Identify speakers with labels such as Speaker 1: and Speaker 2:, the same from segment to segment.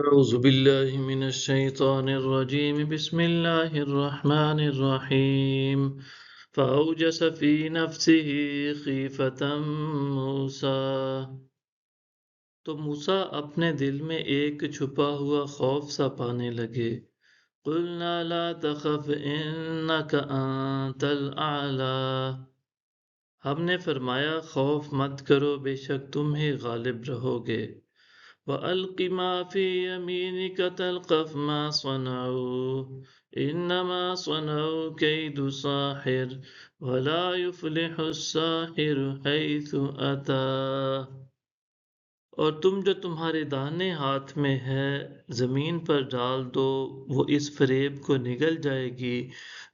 Speaker 1: أعوذ بالله من الشيطان الرجيم بسم الله الرحمن الرحيم فأوجس في نفسه خيفة موسى تو موسیٰ اپنے دل میں ایک چھپا ہوا خوف سا پانے لگے۔ قُلْنَا لَا تَخَفْ إِنَّكَ أَنْتَ الْأَعْلَى، ہم نے فرمایا خوف مت کرو، بے شک تم ہی غالب رہو گے۔ وَأَلْقِ مَا فِي يَمِينِكَ تَلْقَفْ مَا صَنَعُوا إِنَّمَا صَنَعُوا كَيْدُ سَاحِرٍ وَلَا يُفْلِحُ السَّاحِرُ حَيْثُ أَتَىٰ، اور تم جو تمہارے داہنے ہاتھ میں ہے زمین پر ڈال دو، وہ اس فریب کو نگل جائے گی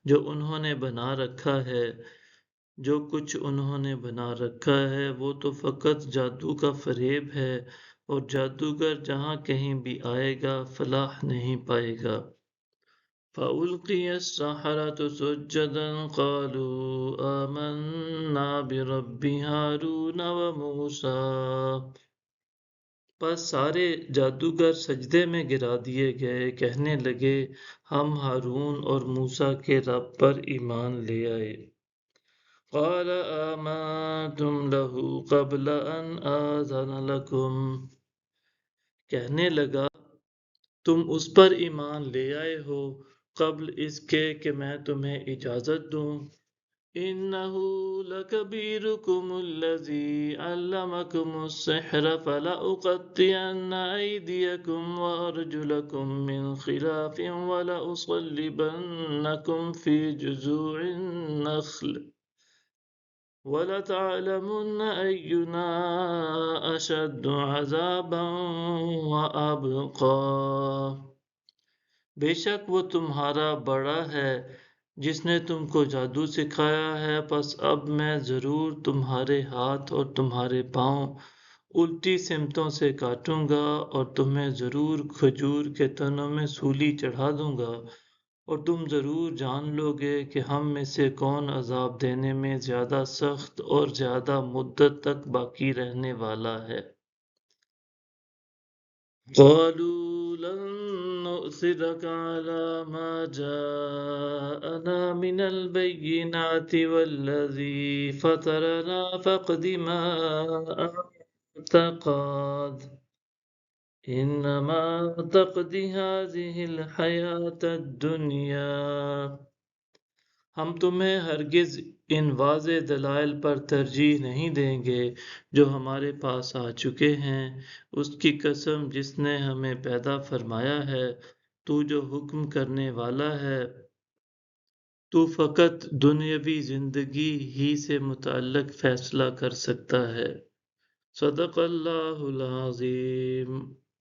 Speaker 1: جو انہوں نے بنا رکھا ہے۔ جو کچھ انہوں نے بنا رکھا ہے وہ تو فقط جادو کا فریب ہے، اور جادوگر جہاں کہیں بھی آئے گا فلاح نہیں پائے گا۔ فَأُلْقِيَ السَّحَرَةُ سُجَّدًا قَالُوا آمَنَّا بِرَبِّ هَارُونَ وَمُوسَىٰ، پس سارے جادوگر سجدے میں گرا دیے گئے، کہنے لگے ہم ہارون اور موسیٰ کے رب پر ایمان لے آئے۔ قَالَ آمَنتُمْ لَهُ قَبْلَ أَنْ آذَنَ لَكُمْ، کہنے لگا تم اس پر ایمان لے آئے ہو قبل اس کے کہ میں تمہیں اجازت دوں۔ إِنَّهُ لَكَبِيرُكُمُ الَّذِي عَلَّمَكُمُ السِّحْرَ فَلَأُقَطِّعَنَّ أَيْدِيَكُمْ وَأَرْجُلَكُمْ مِنْ خِلَافٍ وَلَأُصَلِّبَنَّكُمْ فِي جُذُوعِ النَّخْلِ وَلَتَعْلَمُنَّ أَيُّنَا أَشَدُّ عَذَابًا وَأَبْقَىٰ، بے شک وہ تمہارا بڑا ہے جس نے تم کو جادو سکھایا ہے، پس اب میں ضرور تمہارے ہاتھ اور تمہارے پاؤں الٹی سمتوں سے کاٹوں گا، اور تمہیں ضرور کھجور کے تنوں میں سولی چڑھا دوں گا، اور تم ضرور جان لو گے کہ ہم میں سے کون عذاب دینے میں زیادہ سخت اور زیادہ مدت تک باقی رہنے والا ہے۔ قَالُوا لَن نُّؤْثِرَكَ عَلَىٰ مَا جَاءَنَا مِنَ الْبَيِّنَاتِ وَالَّذِي فَطَرَنَا فَاقْضِ مَا أَنتَ قَاضٍ إِنَّمَا تَقْضِي هَٰذِهِ الْحَيَاةَ الدُّنْيَا، ہم تمہیں ہرگز ان واضح دلائل پر ترجیح نہیں دیں گے جو ہمارے پاس آ چکے ہیں، اس کی قسم جس نے ہمیں پیدا فرمایا ہے، تو جو حکم کرنے والا ہے، تو فقط دنیاوی زندگی ہی سے متعلق فیصلہ کر سکتا ہے۔ صدق اللہ العظیم۔